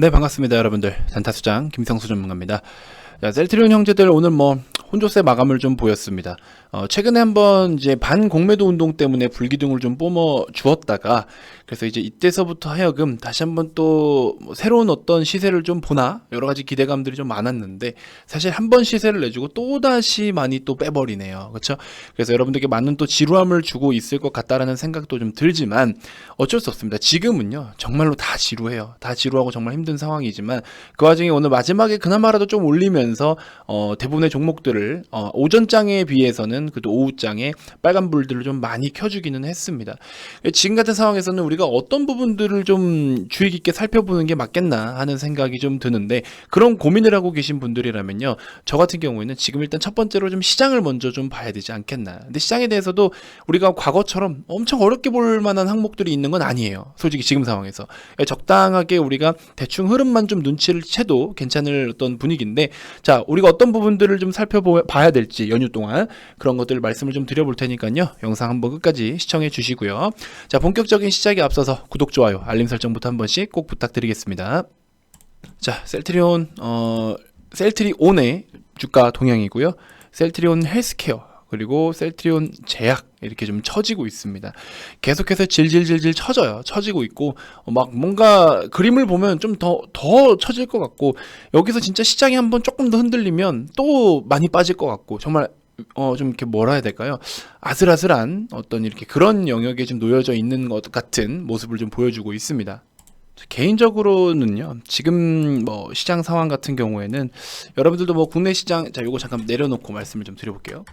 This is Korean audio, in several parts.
네, 반갑습니다, 여러분들. 단타수장 김성수 전문가입니다. 자, 셀트리온 형제들 오늘 혼조세 마감을 좀 보였습니다. 최근에 한번 이제 반공매도 운동 때문에 불기둥을 좀 뿜어 주었다가, 그래서 이제 이때서부터 하여금 다시 한번 또 새로운 어떤 시세를 좀 보나 여러 가지 기대감들이 좀 많았는데, 사실 한 번 시세를 내주고 또 다시 많이 또 빼버리네요. 그렇죠? 그래서 여러분들께 많은 또 지루함을 주고 있을 것 같다라는 생각도 좀 들지만 어쩔 수 없습니다. 지금은요 정말로 다 지루해요. 다 지루하고 정말 힘든 상황이지만, 그 와중에 오늘 마지막에 그나마라도 좀 올리면서 대부분의 종목들을 오전장에 비해서는 그래도 오후장에 빨간불들을 좀 많이 켜주기는 했습니다. 지금 같은 상황에서는 우리가 어떤 부분들을 좀 주의 깊게 살펴보는 게 맞겠나 하는 생각이 좀 드는데, 그런 고민을 하고 계신 분들이라면요, 저 같은 경우에는 지금 일단 첫 번째로 좀 시장을 먼저 좀 봐야 되지 않겠나. 근데 시장에 대해서도 우리가 과거처럼 엄청 어렵게 볼 만한 항목들이 있는 건 아니에요. 솔직히 지금 상황에서 적당하게 우리가 대충 흐름만 좀 눈치를 채도 괜찮을 어떤 분위기인데, 자, 우리가 어떤 부분들을 좀 살펴봐야 될지 연휴 동안 그런 것들을 말씀을 좀 드려볼 테니까요, 영상 한번 끝까지 시청해 주시고요. 자, 본격적인 시작에 앞서서 구독, 좋아요, 알림 설정부터 한 번씩 꼭 부탁드리겠습니다. 자, 셀트리온의 주가 동향이고요. 셀트리온 헬스케어, 그리고 셀트리온 제약, 이렇게 좀 처지고 있습니다. 계속해서 질질질질 처지고 있고, 막 뭔가 그림을 보면 좀 더 처질 것 같고, 여기서 진짜 시장이 한번 조금 더 흔들리면 또 많이 빠질 것 같고, 정말 좀 이렇게 뭐라 해야 될까요? 아슬아슬한 어떤 이렇게 그런 영역에 좀 놓여져 있는 것 같은 모습을 좀 보여주고 있습니다. 개인적으로는요, 지금 시장 상황 같은 경우에는 여러분들도 국내 시장, 자, 요거 잠깐 내려놓고 말씀을 좀 드려볼게요.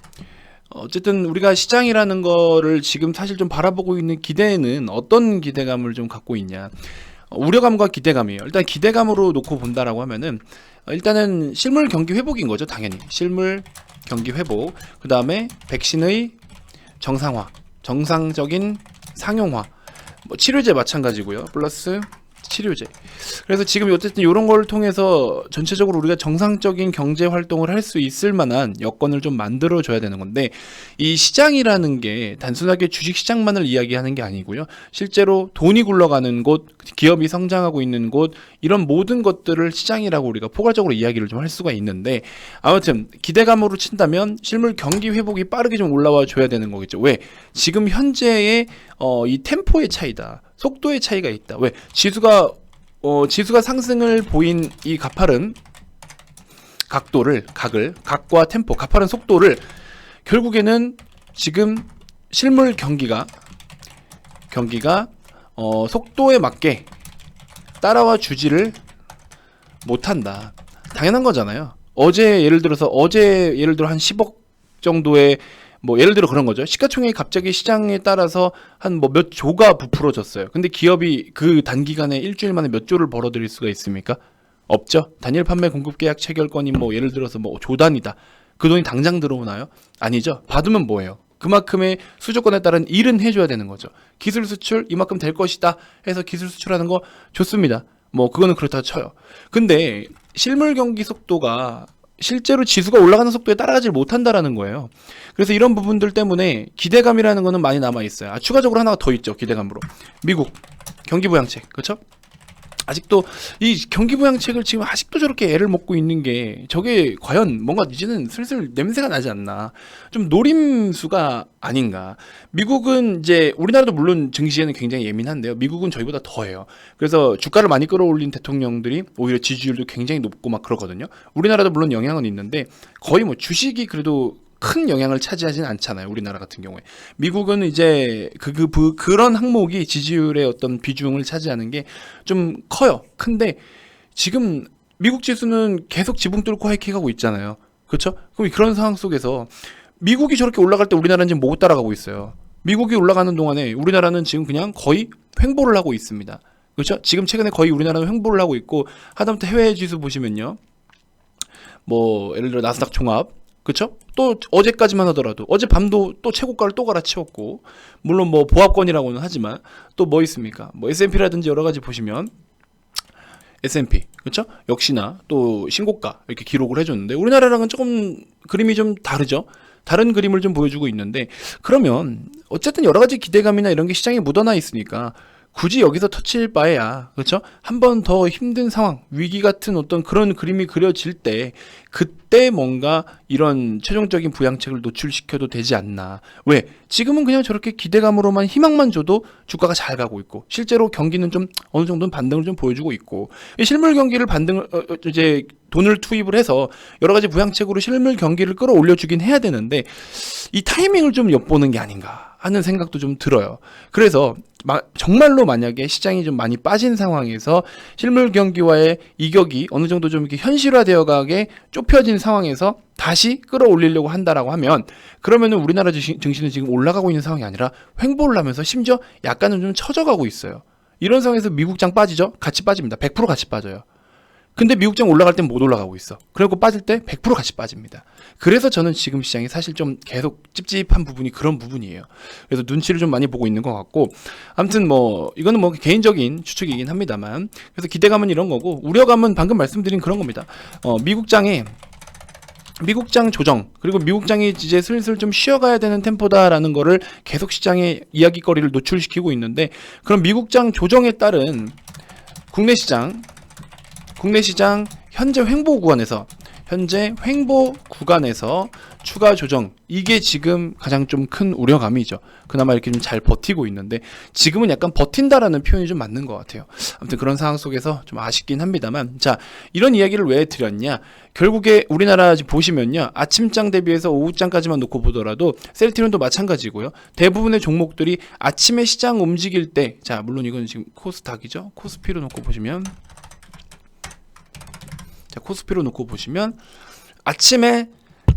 어쨌든 우리가 시장이라는 거를 지금 사실 좀 바라보고 있는 기대는 어떤 기대감을 좀 갖고 있냐, 우려감과 기대감이에요. 일단 기대감으로 놓고 본다라고 하면은 일단은 실물 경기 회복인 거죠. 당연히 실물 경기 회복, 그 다음에 백신의 정상화, 정상적인 상용화, 치료제 마찬가지고요, 플러스 치료제. 그래서 지금 어쨌든 이런 걸 통해서 전체적으로 우리가 정상적인 경제 활동을 할 수 있을 만한 여건을 좀 만들어 줘야 되는 건데, 이 시장이라는 게 단순하게 주식 시장만을 이야기하는 게 아니고요, 실제로 돈이 굴러가는 곳, 기업이 성장하고 있는 곳, 이런 모든 것들을 시장이라고 우리가 포괄적으로 이야기를 좀 할 수가 있는데, 아무튼 기대감으로 친다면 실물 경기 회복이 빠르게 좀 올라와 줘야 되는 거겠죠. 왜? 지금 현재의 이 템포의 차이다, 속도의 차이가 있다. 왜? 지수가 상승을 보인 이 가파른 각과 템포, 가파른 속도를 결국에는 지금 실물 경기가 속도에 맞게 따라와 주지를 못한다. 당연한 거잖아요. 예를 들어 한 10억 정도의 예를 들어 그런 거죠. 시가총액이 갑자기 시장에 따라서 한 몇 조가 부풀어졌어요. 근데 기업이 그 단기간에 일주일 만에 몇 조를 벌어들일 수가 있습니까? 없죠. 단일 판매 공급 계약 체결권이 예를 들어서 조 단위다. 그 돈이 당장 들어오나요? 아니죠. 받으면 뭐예요? 그만큼의 수조건에 따른 일은 해줘야 되는 거죠. 기술 수출 이만큼 될 것이다 해서 기술 수출하는 거 좋습니다. 그거는 그렇다 쳐요. 근데 실물 경기 속도가 실제로 지수가 올라가는 속도에 따라가지 못한다라는 거예요. 그래서 이런 부분들 때문에 기대감이라는 거는 많이 남아있어요. 추가적으로 하나가 더 있죠. 기대감으로. 미국 경기부양책, 그렇죠? 아직도 이 경기부양책을 지금 아직도 저렇게 애를 먹고 있는 게, 저게 과연 뭔가 이제는 슬슬 냄새가 나지 않나, 좀 노림수가 아닌가. 미국은 이제 우리나라도 물론 증시에는 굉장히 예민한데요, 미국은 저희보다 더해요. 그래서 주가를 많이 끌어올린 대통령들이 오히려 지지율도 굉장히 높고 막 그러거든요. 우리나라도 물론 영향은 있는데 거의 주식이 그래도 큰 영향을 차지하지는 않잖아요, 우리나라 같은 경우에. 미국은 이제 그런 항목이 지지율의 어떤 비중을 차지하는 게 좀 커요. 근데 지금 미국 지수는 계속 지붕 뚫고 하이킥하고 있잖아요. 그렇죠? 그럼 그런 상황 속에서 미국이 저렇게 올라갈 때 우리나라는 지금 못 따라가고 있어요. 미국이 올라가는 동안에 우리나라는 지금 그냥 거의 횡보를 하고 있습니다. 그렇죠? 지금 최근에 거의 우리나라는 횡보를 하고 있고, 하다못해 해외 지수 보시면요, 예를 들어 나스닥 종합, 그쵸? 또 어제까지만 하더라도 어젯밤도 또 최고가를 또 갈아치웠고, 물론 보합권이라고는 하지만 또 있습니까? S&P라든지 여러 가지 보시면 S&P, 그쵸? 역시나 또 신고가 이렇게 기록을 해줬는데, 우리나라랑은 조금 그림이 좀 다르죠? 다른 그림을 좀 보여주고 있는데, 그러면 어쨌든 여러 가지 기대감이나 이런 게 시장에 묻어나 있으니까 굳이 여기서 터칠 바에야, 그렇죠? 한 번 더 힘든 상황, 위기 같은 어떤 그런 그림이 그려질 때 그때 뭔가 이런 최종적인 부양책을 노출시켜도 되지 않나. 왜? 지금은 그냥 저렇게 기대감으로만 희망만 줘도 주가가 잘 가고 있고 실제로 경기는 좀 어느 정도는 반등을 좀 보여주고 있고 실물 경기를 반등을 이제 돈을 투입을 해서 여러 가지 부양책으로 실물 경기를 끌어올려주긴 해야 되는데 이 타이밍을 좀 엿보는 게 아닌가 하는 생각도 좀 들어요. 그래서 정말로 만약에 시장이 좀 많이 빠진 상황에서 실물 경기와의 이격이 어느 정도 좀 이렇게 현실화되어 가게 좁혀진 상황에서 다시 끌어올리려고 한다라고 하면 그러면은 우리나라 증시는 지금 올라가고 있는 상황이 아니라 횡보를 하면서 심지어 약간은 좀 처져가고 있어요. 이런 상황에서 미국장 빠지죠? 같이 빠집니다. 100% 같이 빠져요. 근데 미국장 올라갈 땐 못 올라가고 있어. 그리고 빠질 때 100% 같이 빠집니다. 그래서 저는 지금 시장이 사실 좀 계속 찝찝한 부분이 그런 부분이에요. 그래서 눈치를 좀 많이 보고 있는 것 같고 아무튼 뭐 이거는 뭐 개인적인 추측이긴 합니다만 그래서 기대감은 이런 거고 우려감은 방금 말씀드린 그런 겁니다. 미국장 조정 그리고 미국장이 이제 슬슬 좀 쉬어가야 되는 템포다라는 거를 계속 시장에 이야기거리를 노출시키고 있는데 그럼 미국장 조정에 따른 국내 시장 현재 횡보 구간에서 추가 조정 이게 지금 가장 좀 큰 우려감이죠. 그나마 이렇게 좀 잘 버티고 있는데 지금은 약간 버틴다라는 표현이 좀 맞는 것 같아요. 아무튼 그런 상황 속에서 좀 아쉽긴 합니다만 자 이런 이야기를 왜 드렸냐 결국에 우리나라 보시면요 아침장 대비해서 오후장까지만 놓고 보더라도 셀트리온도 마찬가지고요 대부분의 종목들이 아침에 시장 움직일 때 자 물론 이건 지금 코스닥이죠 코스피로 놓고 보시면 자, 코스피로 놓고 보시면 아침에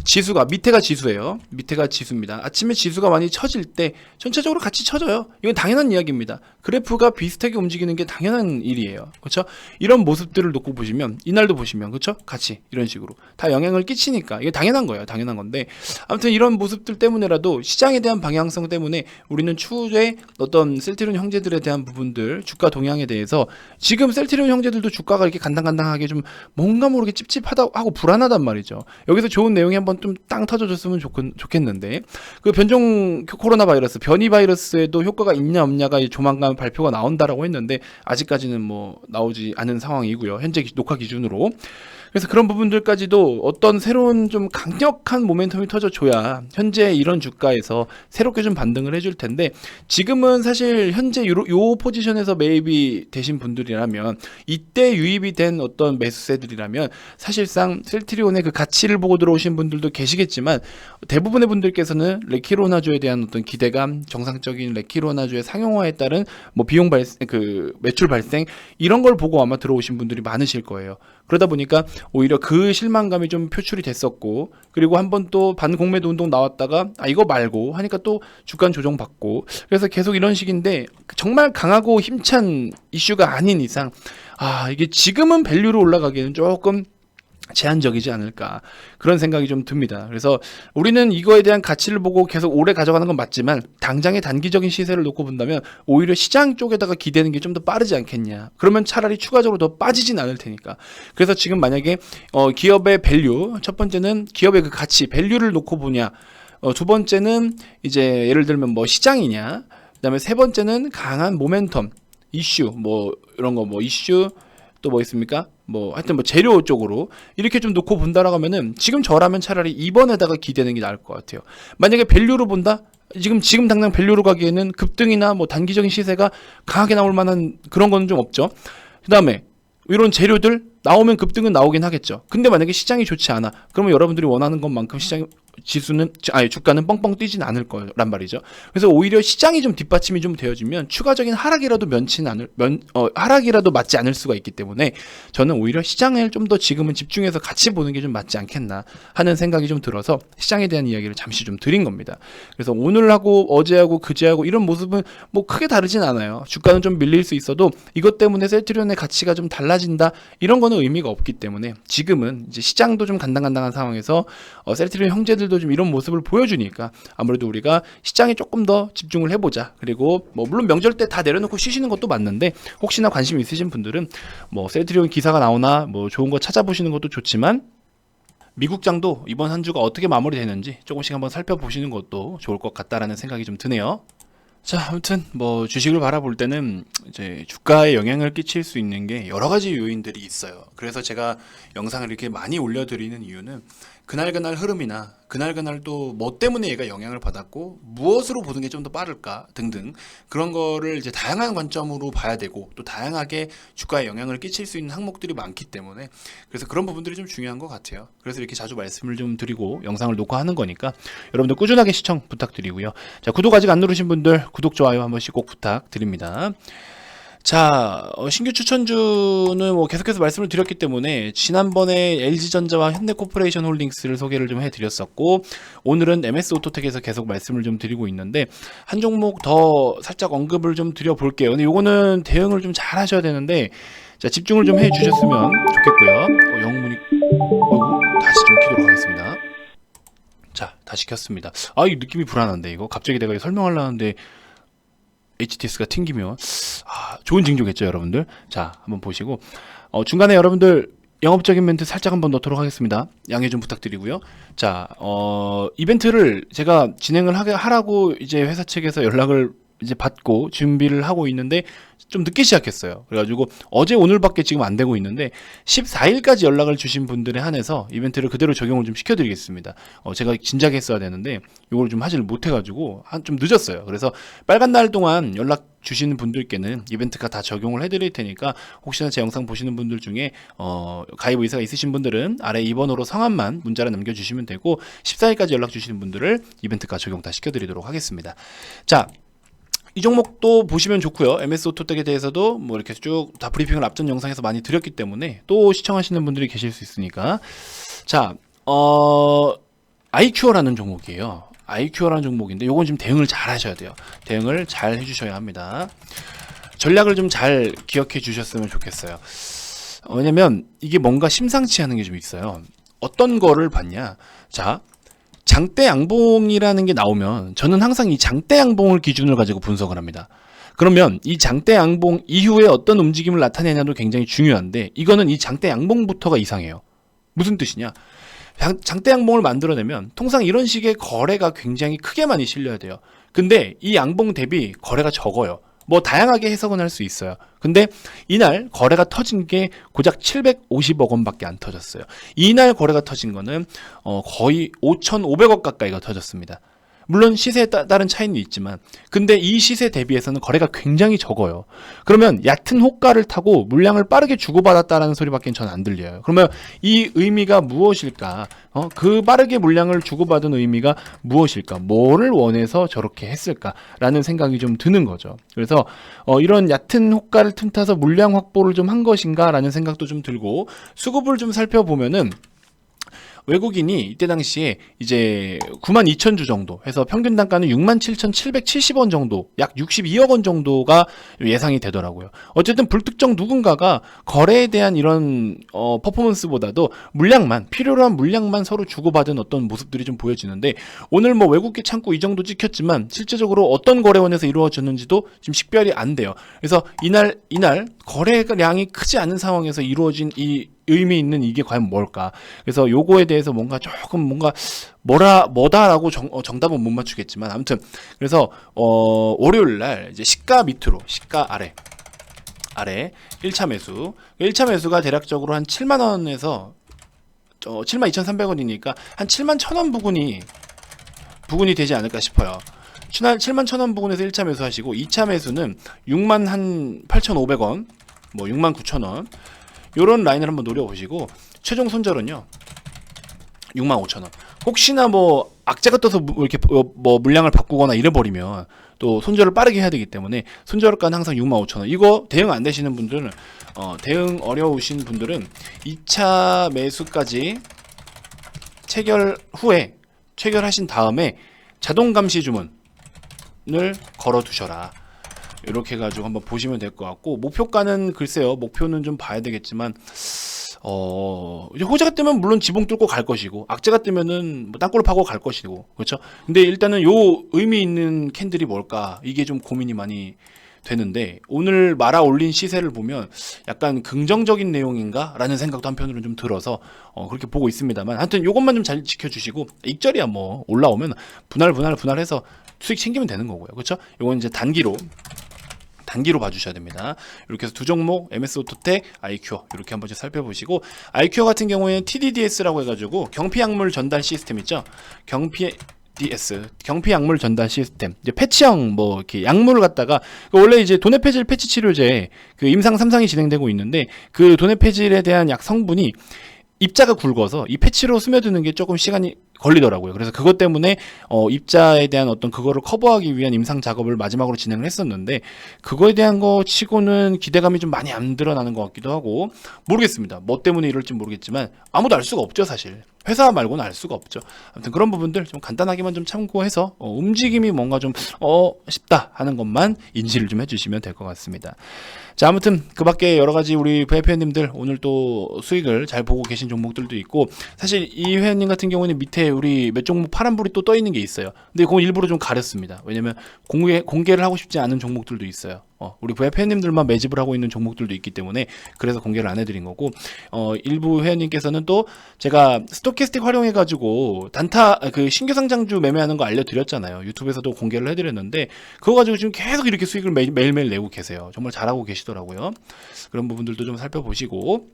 지수가 밑에가 지수예요. 밑에가 지수입니다. 아침에 지수가 많이 처질 때 전체적으로 같이 처져요. 이건 당연한 이야기입니다. 그래프가 비슷하게 움직이는 게 당연한 일이에요. 그렇죠? 이런 모습들을 놓고 보시면 이날도 보시면 그렇죠? 같이 이런 식으로 다 영향을 끼치니까 이게 당연한 거예요. 당연한 건데 아무튼 이런 모습들 때문에라도 시장에 대한 방향성 때문에 우리는 추후에 어떤 셀트리온 형제들에 대한 부분들 주가 동향에 대해서 지금 셀트리온 형제들도 주가가 이렇게 간당간당하게 좀 뭔가 모르게 찝찝하다고 하고 불안하단 말이죠. 여기서 좋은 내용이 한번 좀 땅 터져줬으면 좋겠는데 그 변종 코로나 바이러스 변이 바이러스에도 효과가 있냐 없냐가 조만간 발표가 나온다라고 했는데 아직까지는 뭐 나오지 않은 상황이고요. 현재 녹화 기준으로. 그래서 그런 부분들까지도 어떤 새로운 좀 강력한 모멘텀이 터져줘야 현재 이런 주가에서 새롭게 좀 반등을 해줄 텐데 지금은 사실 현재 요 포지션에서 매입이 되신 분들이라면 이때 유입이 된 어떤 매수세들이라면 사실상 셀트리온의 그 가치를 보고 들어오신 분들도 계시겠지만 대부분의 분들께서는 레키로나주에 대한 어떤 기대감 정상적인 레키로나주의 상용화에 따른 뭐 비용 발생 그 매출 발생 이런 걸 보고 아마 들어오신 분들이 많으실 거예요. 그러다 보니까 오히려 그 실망감이 좀 표출이 됐었고 그리고 한번 또 반공매도 운동 나왔다가 이거 말고 하니까 또 주가 조정 받고 그래서 계속 이런 식인데 정말 강하고 힘찬 이슈가 아닌 이상 이게 지금은 밸류로 올라가기에는 조금 제한적이지 않을까 그런 생각이 좀 듭니다. 그래서 우리는 이거에 대한 가치를 보고 계속 오래 가져가는 건 맞지만 당장의 단기적인 시세를 놓고 본다면 오히려 시장 쪽에다가 기대는 게 좀 더 빠르지 않겠냐. 그러면 차라리 추가적으로 더 빠지진 않을 테니까. 그래서 지금 만약에 기업의 밸류 첫 번째는 기업의 그 가치 밸류를 놓고 보냐 두 번째는 이제 예를 들면 뭐 시장이냐 그다음에 세 번째는 강한 모멘텀 이슈 뭐 이런 거 뭐 이슈 또 뭐 있습니까? 뭐 하여튼 뭐 재료 쪽으로 이렇게 좀 놓고 본다라고 하면은 지금 저라면 차라리 2번에다가 기대는 게 나을 것 같아요. 만약에 밸류로 본다? 지금 당장 밸류로 가기에는 급등이나 뭐 단기적인 시세가 강하게 나올 만한 그런 거는 좀 없죠. 그다음에 이런 재료들 나오면 급등은 나오긴 하겠죠. 근데 만약에 시장이 좋지 않아. 그러면 여러분들이 원하는 것만큼 주가는 뻥뻥 뛰진 않을 거란 말이죠. 그래서 오히려 시장이 좀 뒷받침이 좀 되어지면 추가적인 하락이라도 맞지 않을 수가 있기 때문에 저는 오히려 시장을 좀 더 지금은 집중해서 같이 보는 게 좀 맞지 않겠나 하는 생각이 좀 들어서 시장에 대한 이야기를 잠시 좀 드린 겁니다. 그래서 오늘하고 어제하고 그제하고 이런 모습은 뭐 크게 다르진 않아요. 주가는 좀 밀릴 수 있어도 이것 때문에 셀트리온의 가치가 좀 달라진다 이런 거는 의미가 없기 때문에 지금은 이제 시장도 좀 간당간당한 상황에서 셀트리온 형제들도 좀 이런 모습을 보여주니까 아무래도 우리가 시장에 조금 더 집중을 해보자. 그리고 뭐 물론 명절 때 다 내려놓고 쉬시는 것도 맞는데 혹시나 관심 있으신 분들은 뭐 셀트리온 기사가 나오나 뭐 좋은 거 찾아보시는 것도 좋지만 미국장도 이번 한 주가 어떻게 마무리되는지 조금씩 한번 살펴보시는 것도 좋을 것 같다라는 생각이 좀 드네요. 자, 아무튼 뭐 주식을 바라볼 때는 이제 주가에 영향을 끼칠 수 있는 게 여러 가지 요인들이 있어요. 그래서 제가 영상을 이렇게 많이 올려드리는 이유는 그날그날 흐름이나 그날그날 또 뭐 때문에 얘가 영향을 받았고 무엇으로 보는 게 좀 더 빠를까 등등 그런 거를 이제 다양한 관점으로 봐야 되고 또 다양하게 주가에 영향을 끼칠 수 있는 항목들이 많기 때문에 그래서 그런 부분들이 좀 중요한 것 같아요. 그래서 이렇게 자주 말씀을 좀 드리고 영상을 녹화하는 거니까 여러분들 꾸준하게 시청 부탁드리고요. 자, 구독 아직 안 누르신 분들 구독, 좋아요 한 번씩 꼭 부탁드립니다. 자, 신규 추천주는 뭐 계속해서 말씀을 드렸기 때문에 지난번에 LG전자와 현대코퍼레이션 홀딩스를 소개를 좀 해드렸었고 오늘은 MS오토텍에서 계속 말씀을 좀 드리고 있는데 한 종목 더 살짝 언급을 좀 드려볼게요. 근데 요거는 대응을 좀 잘 하셔야 되는데 자, 집중을 좀 해주셨으면 좋겠고요. 영문이 다시 좀 키도록 하겠습니다. 자, 다시 켰습니다. 아, 이 느낌이 불안한데 이거 갑자기 내가 설명하려는데 HTS가 튕기면 좋은 징조겠죠, 여러분들. 자, 한번 보시고 중간에 여러분들 영업적인 멘트 살짝 한번 넣도록 하겠습니다. 양해 좀 부탁드리고요. 자, 이벤트를 제가 진행을 하라고 이제 회사 측에서 연락을 이제 받고 준비를 하고 있는데 좀 늦게 시작했어요. 그래가지고 어제 오늘밖에 지금 안 되고 있는데 14일까지 연락을 주신 분들에 한해서 이벤트를 그대로 적용을 좀 시켜드리겠습니다. 제가 진작에 했어야 되는데 이걸 좀 하지를 못해가지고 좀 늦었어요. 그래서 빨간 날 동안 연락 주시는 분들께는 이벤트가 다 적용을 해드릴 테니까 혹시나 제 영상 보시는 분들 중에 가입 의사가 있으신 분들은 아래 2번으로 성함만 문자로 남겨주시면 되고 14일까지 연락 주시는 분들을 이벤트가 적용 다 시켜드리도록 하겠습니다. 자, 이 종목도 보시면 좋고요. MS오토텍에 대해서도 뭐 이렇게 쭉 다 브리핑을 앞전 영상에서 많이 드렸기 때문에 또 시청하시는 분들이 계실 수 있으니까. 자, IQ어라는 종목이에요. IQ어라는 종목인데 요건 지금 대응을 잘 하셔야 돼요. 대응을 잘 해주셔야 합니다. 전략을 좀 잘 기억해 주셨으면 좋겠어요. 왜냐면 이게 뭔가 심상치 않은 게 좀 있어요. 어떤 거를 봤냐? 자, 장대 양봉이라는 게 나오면 저는 항상 이 장대 양봉을 기준으로 가지고 분석을 합니다. 그러면 이 장대 양봉 이후에 어떤 움직임을 나타내냐도 굉장히 중요한데 이거는 이 장대 양봉부터가 이상해요. 무슨 뜻이냐? 장대 양봉을 만들어내면 통상 이런 식의 거래가 굉장히 크게 많이 실려야 돼요. 근데 이 양봉 대비 거래가 적어요. 뭐 다양하게 해석은 할 수 있어요. 근데 이날 거래가 터진 게 고작 750억 원밖에 안 터졌어요. 이날 거래가 터진 거는 거의 5,500억 가까이가 터졌습니다. 물론 시세에 따른 차이는 있지만 근데 이 시세 대비해서는 거래가 굉장히 적어요. 그러면 얕은 호가를 타고 물량을 빠르게 주고받았다라는 소리밖에 저는 안 들려요. 그러면 이 의미가 무엇일까? 그 빠르게 물량을 주고받은 의미가 무엇일까? 뭐를 원해서 저렇게 했을까라는 생각이 좀 드는 거죠. 그래서 이런 얕은 호가를 틈타서 물량 확보를 좀 한 것인가라는 생각도 좀 들고 수급을 좀 살펴보면은 외국인이 이때 당시에 이제 92,000주 정도 해서 평균 단가는 67,770원 정도, 약 62억 원 정도가 예상이 되더라고요. 어쨌든 불특정 누군가가 거래에 대한 이런 퍼포먼스보다도 물량만, 필요로 한 물량만 서로 주고받은 어떤 모습들이 좀 보여지는데 오늘 뭐 외국계 창구 이 정도 찍혔지만 실제적으로 어떤 거래원에서 이루어졌는지도 지금 식별이 안 돼요. 그래서 이날 거래량이 크지 않은 상황에서 이루어진 이 의미 있는 이게 과연 뭘까? 그래서 요거에 대해서 뭔가 뭐다라고 정답은 못 맞추겠지만 아무튼 그래서 월요일 날 이제 시가 밑으로 시가 아래 1차 매수 1차 매수가 대략적으로 한 7만 원에서 72,300원이니까 한 7만 1,000원 부근이 되지 않을까 싶어요. 7만 1,000원 부근에서 1차 매수하시고 2차 매수는 6만 한 8,500원 뭐 6만 9,000원 요런 라인을 한번 노려보시고 최종 손절은요 65,000원. 혹시나 뭐 악재가 떠서 이렇게 뭐 물량을 바꾸거나 이래버리면 또 손절을 빠르게 해야 되기 때문에 손절가는 항상 65,000원. 이거 대응 안 되시는 분들은 대응 어려우신 분들은 2차 매수까지 체결하신 다음에 자동 감시 주문을 걸어 두셔라. 이렇게 해가지고 한번 보시면 될 것 같고 목표가는 글쎄요, 목표는 좀 봐야 되겠지만 이제 호재가 뜨면 물론 지붕 뚫고 갈 것이고 악재가 뜨면은 뭐 땅굴 파고 갈 것이고 그렇죠. 근데 일단은 요 의미 있는 캔들이 뭘까 이게 좀 고민이 많이 되는데 오늘 말아 올린 시세를 보면 약간 긍정적인 내용인가? 라는 생각도 한편으로는 좀 들어서 그렇게 보고 있습니다만 하여튼 요것만 좀 잘 지켜주시고 익절이야 뭐 올라오면 분할해서 수익 챙기면 되는 거고요. 그렇죠? 요건 이제 단기로 봐주셔야 됩니다. 이렇게 해서 두 종목 MS 오토텍, 아이큐어 이렇게 한번 살펴보시고 아이큐어 같은 경우에는 TDDS라고 해가지고 경피약물 전달 시스템 있죠? 경피 약물 전달 시스템. 이제 패치형 뭐 이렇게 약물을 갖다가 원래 이제 도내 폐질 패치 치료제 그 임상 3상이 진행되고 있는데 그 도내 폐질에 대한 약 성분이 입자가 굵어서 이 패치로 스며드는 게 조금 시간이 걸리더라고요. 그래서 그것 때문에 입자에 대한 어떤 그거를 커버하기 위한 임상 작업을 마지막으로 진행을 했었는데 그거에 대한 거 치고는 기대감이 좀 많이 안 드러나는 것 같기도 하고 모르겠습니다. 뭐 때문에 이럴지 모르겠지만 아무도 알 수가 없죠 사실. 회사 말고는 알 수가 없죠. 아무튼 그런 부분들 좀 간단하게만 좀 참고해서 움직임이 뭔가 좀 싶다 하는 것만 인지를 좀 해주시면 될 것 같습니다. 자, 아무튼 그 밖에 여러 가지 우리 회원님들 오늘 또 수익을 잘 보고 계신 종목들도 있고 사실 이 회원님 같은 경우는 밑에 우리 몇 종목 파란불이 또 떠 있는 게 있어요. 근데 그거 일부러 좀 가렸습니다. 왜냐면 공개를 하고 싶지 않은 종목들도 있어요. 우리 회원님들만 매집을 하고 있는 종목들도 있기 때문에 그래서 공개를 안 해드린 거고 일부 회원님께서는 또 제가 스토캐스틱 활용해가지고 단타 그 신규 상장주 매매하는 거 알려드렸잖아요. 유튜브에서도 공개를 해드렸는데 그거 가지고 지금 계속 이렇게 수익을 매일매일 내고 계세요. 정말 잘하고 계시더라고요. 그런 부분들도 좀 살펴보시고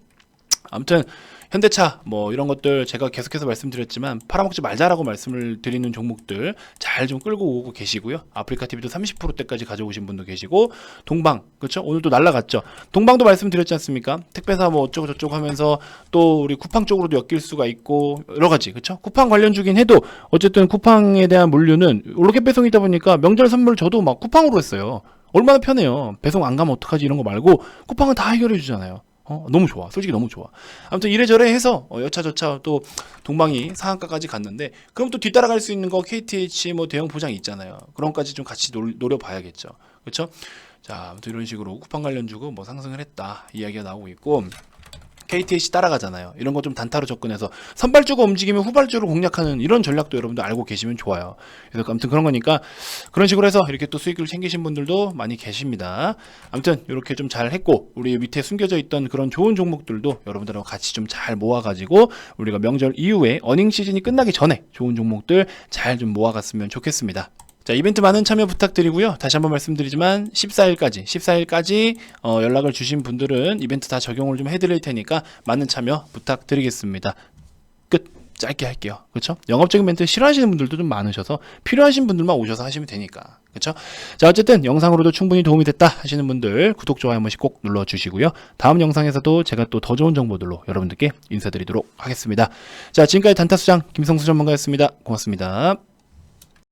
아무튼 현대차 뭐 이런 것들 제가 계속해서 말씀드렸지만 팔아먹지 말자라고 말씀을 드리는 종목들 잘 좀 끌고 오고 계시고요. 아프리카TV도 30%대까지 가져오신 분도 계시고 동방 그렇죠? 오늘도 날라갔죠. 동방도 말씀드렸지 않습니까? 택배사 뭐 어쩌고 저쩌고 하면서 또 우리 쿠팡 쪽으로도 엮일 수가 있고 여러 가지 그렇죠? 쿠팡 관련주긴 해도 어쨌든 쿠팡에 대한 물류는 로켓 배송이다 보니까 명절 선물 저도 막 쿠팡으로 했어요. 얼마나 편해요. 배송 안 가면 어떡하지 이런 거 말고 쿠팡은 다 해결해 주잖아요. 너무 좋아. 솔직히 너무 좋아. 아무튼 이래저래 해서 여차저차 또 동방이 상한가까지 갔는데 그럼 또 뒤따라갈 수 있는 거 KTH 뭐 대형 포장 있잖아요. 그런 것까지 좀 같이 노려봐야겠죠. 그렇죠? 자, 아무튼 이런 식으로 쿠팡 관련주고 뭐 상승을 했다 이야기가 나오고 있고 KTH 따라가잖아요. 이런 거 좀 단타로 접근해서 선발주가 움직이면 후발주를 공략하는 이런 전략도 여러분들 알고 계시면 좋아요. 그래서 아무튼 그런 거니까 그런 식으로 해서 이렇게 또 수익을 챙기신 분들도 많이 계십니다. 아무튼 이렇게 좀 잘 했고 우리 밑에 숨겨져 있던 그런 좋은 종목들도 여러분들하고 같이 좀 잘 모아가지고 우리가 명절 이후에 어닝 시즌이 끝나기 전에 좋은 종목들 잘 좀 모아갔으면 좋겠습니다. 자, 이벤트 많은 참여 부탁드리고요. 다시 한번 말씀드리지만 14일까지 연락을 주신 분들은 이벤트 다 적용을 좀 해드릴 테니까 많은 참여 부탁드리겠습니다. 끝. 짧게 할게요. 그렇죠? 영업적인 멘트 싫어하시는 분들도 좀 많으셔서 필요하신 분들만 오셔서 하시면 되니까. 그렇죠? 자, 어쨌든 영상으로도 충분히 도움이 됐다 하시는 분들 구독, 좋아요 한 번씩 꼭 눌러주시고요. 다음 영상에서도 제가 또 더 좋은 정보들로 여러분들께 인사드리도록 하겠습니다. 자, 지금까지 단타수장 김성수 전문가였습니다. 고맙습니다.